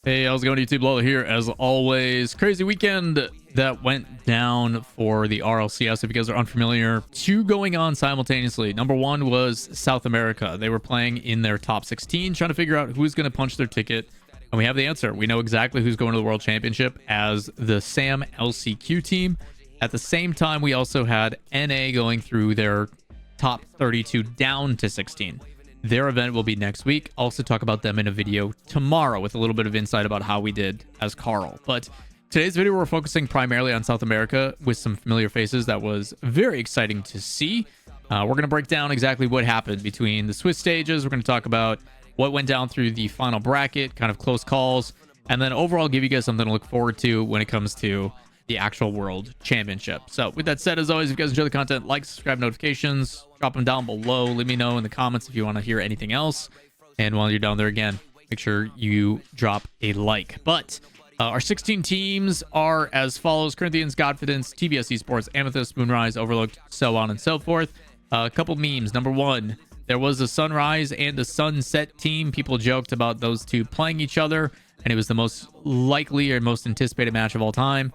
Hey, how's it going, YouTube? Lawler here, as always. Crazy weekend that went down for the RLCS. If you guys are unfamiliar, two going on simultaneously. Number one was South America. They were playing in their top 16, trying to figure out who's going to punch their ticket. And we have the answer. We know exactly who's going to the World Championship as the SAM LCQ team. At the same time, we also had NA going through their top 32 down to 16. Their event will be next week. I'll also talk about them in a video tomorrow with a little bit of insight about how we did as Carl. But today's video, we're focusing primarily on South America with some familiar faces. That was very exciting to see. We're going to break down exactly what happened between the Swiss stages. We're going to talk about what went down through the final bracket, kind of close calls, and then overall give you guys something to look forward to when it comes to the actual World Championship. So with that said, as always, if you guys enjoy the content, like, subscribe, notifications, drop them down below. Let me know in the comments if you want to hear anything else. And while you're down there again, make sure you drop a like. But our 16 teams are as follows: Corinthians, Godfidence, TBS Esports, Amethyst, Moonrise, Overlooked, so on and so forth. A couple memes. Number one, there was a Sunrise and a Sunset team. People joked about those two playing each other, and it was the most likely or most anticipated match of all time.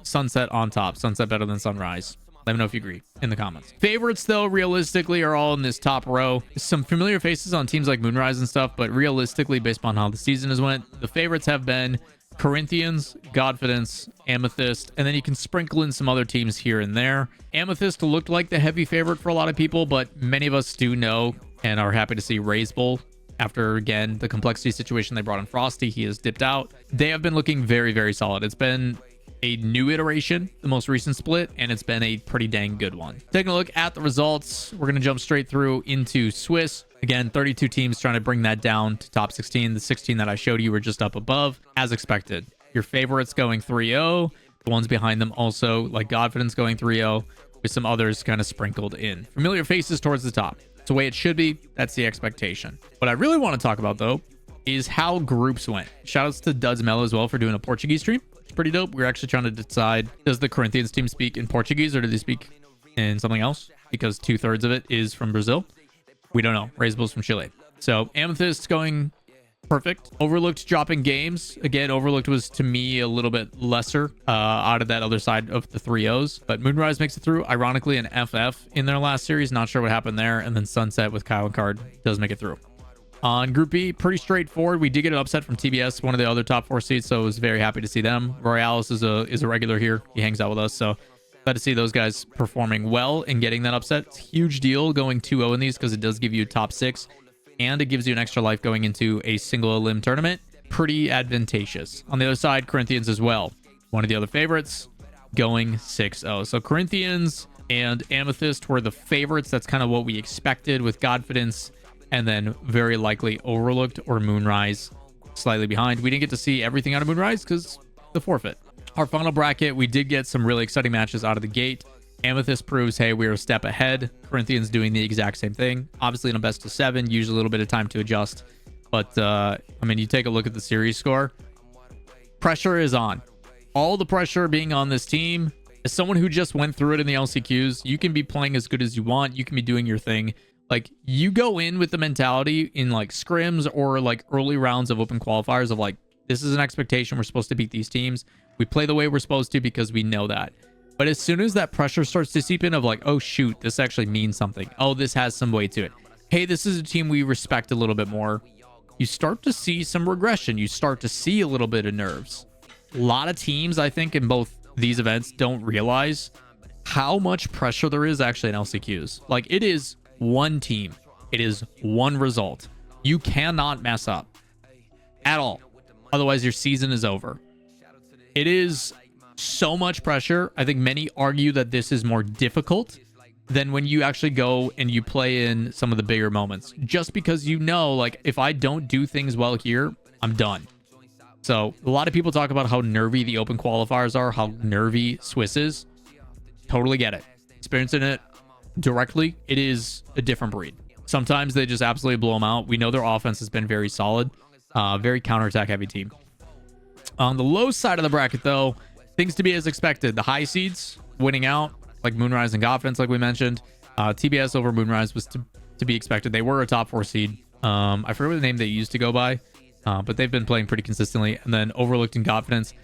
Sunset on top. Sunset better than Sunrise. Let me know if you agree in the comments. Favorites, though, realistically, are all in this top row. Some familiar faces on teams like Moonrise and stuff, but realistically, based on how the season has went, the favorites have been Corinthians, Godfidence, Amethyst, and then you can sprinkle in some other teams here and there. Amethyst looked like the heavy favorite for a lot of people, but many of us do know and are happy to see Reysbull. After, again, the complexity situation they brought in Frosty, he has dipped out. They have been looking very, very solid. It's been a new iteration, the most recent split, and it's been a pretty dang good one. Taking a look at the results, we're going to jump straight through into Swiss. Again, 32 teams trying to bring that down to top 16. The 16 that I showed you were just up above, as expected. Your favorites going 3-0. The ones behind them also, like Godfidence, going 3-0, with some others kind of sprinkled in. Familiar faces towards the top. It's the way it should be. That's the expectation. What I really want to talk about, though, is how groups went. Shoutouts to Duds Mello as well for doing a Portuguese stream. It's pretty dope. We're actually trying to decide, does the Corinthians team speak in Portuguese or do they speak in something else? Because 2/3 of it is from Brazil. We don't know. Reysbull's from Chile. So Amethyst going perfect. Overlooked dropping games. Again, Overlooked was, to me, a little bit lesser out of that other side of the 3-0s. But Moonrise makes it through. Ironically, an FF in their last series. Not sure what happened there. And then Sunset with Kyle and Card does make it through. On Group B, pretty straightforward. We did get an upset from TBS, one of the other top 4 seeds, so I was very happy to see them. Royales is a regular here. He hangs out with us, so glad to see those guys performing well and getting that upset. It's a huge deal going 2-0 in these because it does give you top 6, and it gives you an extra life going into a single elim tournament. Pretty advantageous. On the other side, Corinthians as well. One of the other favorites going 6-0. So Corinthians and Amethyst were the favorites. That's kind of what we expected with Godfidence, and then very likely Overlooked or Moonrise slightly behind. We didn't get to see everything out of Moonrise because the forfeit. Our final bracket, we did get some really exciting matches out of the gate. Amethyst proves, hey, we're a step ahead. Corinthians doing the exact same thing. Obviously in a best of 7, usually a little bit of time to adjust. But, I mean, you take a look at the series score. Pressure is on. All the pressure being on this team. As someone who just went through it in the LCQs, you can be playing as good as you want. You can be doing your thing. Like, you go in with the mentality in, like, scrims or, like, early rounds of open qualifiers of, like, this is an expectation. We're supposed to beat these teams. We play the way we're supposed to because we know that. But as soon as that pressure starts to seep in of, like, oh, shoot, this actually means something. Oh, this has some weight to it. Hey, this is a team we respect a little bit more. You start to see some regression. You start to see a little bit of nerves. A lot of teams, I think, in both these events don't realize how much pressure there is actually in LCQs. Like, it is one team. It is one result. You cannot mess up at all. Otherwise, your season is over. It is so much pressure. I think many argue that this is more difficult than when you actually go and you play in some of the bigger moments. Just because you know, like, if I don't do things well here, I'm done. So a lot of people talk about how nervy the open qualifiers are, how nervy Swiss is. Totally get it. Experiencing it directly, it is a different breed. Sometimes they just absolutely blow them out. We know their offense has been very solid, very counterattack heavy team. On the low side of the bracket, though, things to be as expected. The high seeds winning out, like Moonrise and Godfidence, like we mentioned. TBS over Moonrise was to be expected. They were a top 4 seed. I forget what the name they used to go by. but they've been playing pretty consistently. And then Overlooked and Confidence.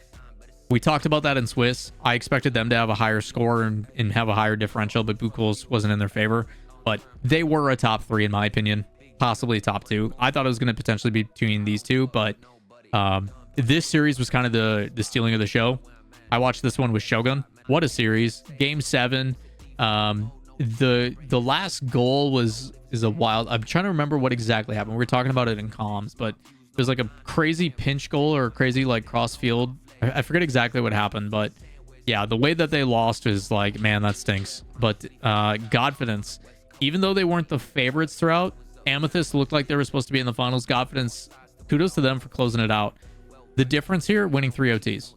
We talked about that in Swiss. I expected them to have a higher score and have a higher differential, but Buchholz wasn't in their favor. But they were a top 3 in my opinion, possibly a top 2. I thought it was going to potentially be between these two, but this series was kind of the stealing of the show. I watched this one with Shogun. What a series! Game 7. The last goal is a wild. I'm trying to remember what exactly happened. We were talking about it in comms, but it was like a crazy pinch goal or a crazy like cross field. I forget exactly what happened, but yeah, the way that they lost is like, man, that stinks. But Godfidence, even though they weren't the favorites throughout, Amethyst looked like they were supposed to be in the finals. Godfidence, kudos to them for closing it out. The difference here, winning 3 OTs.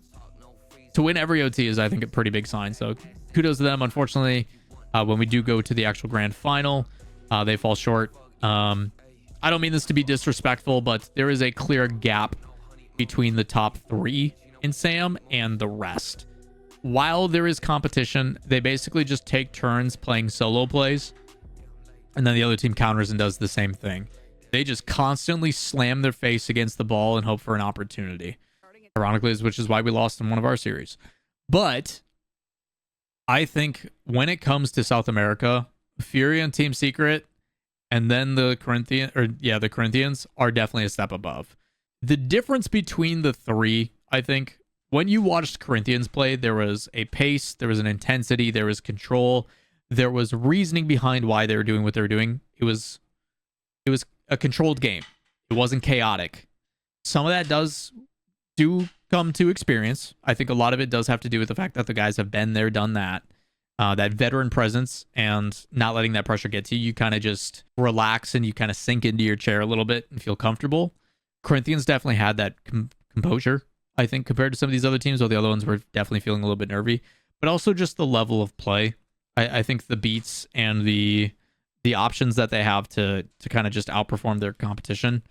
To win every OT is, I think, a pretty big sign. So kudos to them. Unfortunately, when we do go to the actual grand final, they fall short. I don't mean this to be disrespectful, but there is a clear gap between the top 3 in SAM and the rest. While there is competition, they basically just take turns playing solo plays, and then the other team counters and does the same thing. They just constantly slam their face against the ball and hope for an opportunity. Ironically, which is why we lost in one of our series. But I think when it comes to South America, Fury and Team Secret, and then the Corinthians are definitely a step above. The difference between the 3, I think, when you watched Corinthians play, there was a pace, there was an intensity, there was control, there was reasoning behind why they were doing what they were doing. It was a controlled game. It wasn't chaotic. Some of that do come to experience. I think a lot of it does have to do with the fact that the guys have been there, done that. That veteran presence and not letting that pressure get to you. You kind of just relax and you kind of sink into your chair a little bit and feel comfortable. Corinthians definitely had that composure, I think, compared to some of these other teams, while the other ones were definitely feeling a little bit nervy. But also just the level of play. I think the beats and the options that they have to kind of just outperform their competition.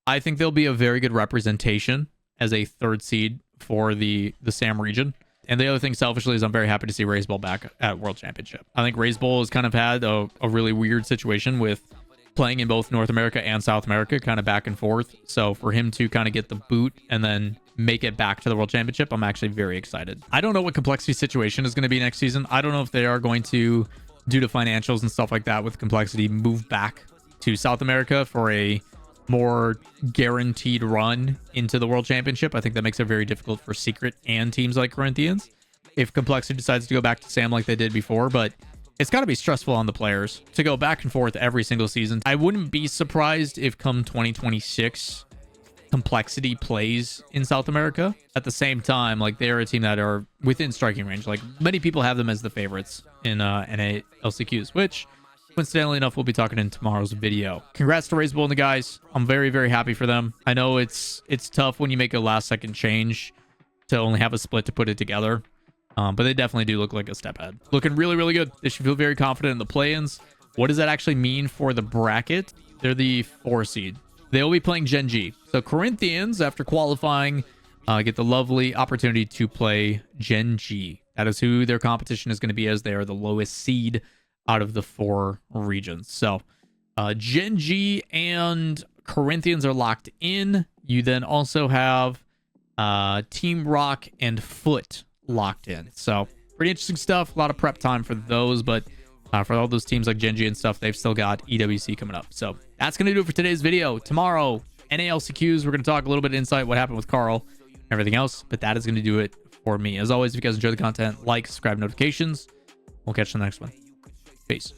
I think they'll be a very good representation as a 3rd seed for the SAM region. And the other thing, selfishly, is I'm very happy to see Reysbull back at World Championship. I think Reysbull has kind of had a really weird situation with playing in both North America and South America, kind of back and forth. So for him to kind of get the boot and then make it back to the World Championship, I'm actually very excited. I don't know what Complexity situation is going to be next season. I don't know if they are going to, due to financials and stuff like that with Complexity, move back to South America for a more guaranteed run into the World Championship. I think that makes it very difficult for Secret and teams like Corinthians if Complexity decides to go back to SAM like they did before. But it's got to be stressful on the players to go back and forth every single season. I wouldn't be surprised if come 2026 Complexity plays in South America. At the same time, like, they're a team that are within striking range. Like, many people have them as the favorites in NA LCQs, which coincidentally enough, we'll be talking in tomorrow's video. Congrats to Reysbull and the guys. I'm very, very happy for them. I know it's tough when you make a last-second change to only have a split to put it together, but they definitely do look like a step ahead. Looking really, really good. They should feel very confident in the play-ins. What does that actually mean for the bracket? They're the 4 seed. They will be playing Gen G. So Corinthians, after qualifying, get the lovely opportunity to play Gen G. That is who their competition is going to be, as they are the lowest seed out of the 4 regions. So Gen G and Corinthians are locked in. You then also have Team Rock and Foot locked in. So pretty interesting stuff. A lot of prep time for those, but for all those teams like Gen G and stuff, they've still got EWC coming up. So that's going to do it for today's video. Tomorrow, NA LCQs, we're going to talk a little bit of insight, what happened with Carl, everything else, but that is going to do it for me. As always, if you guys enjoy the content, like, subscribe, notifications. We'll catch you in the next one. Peace.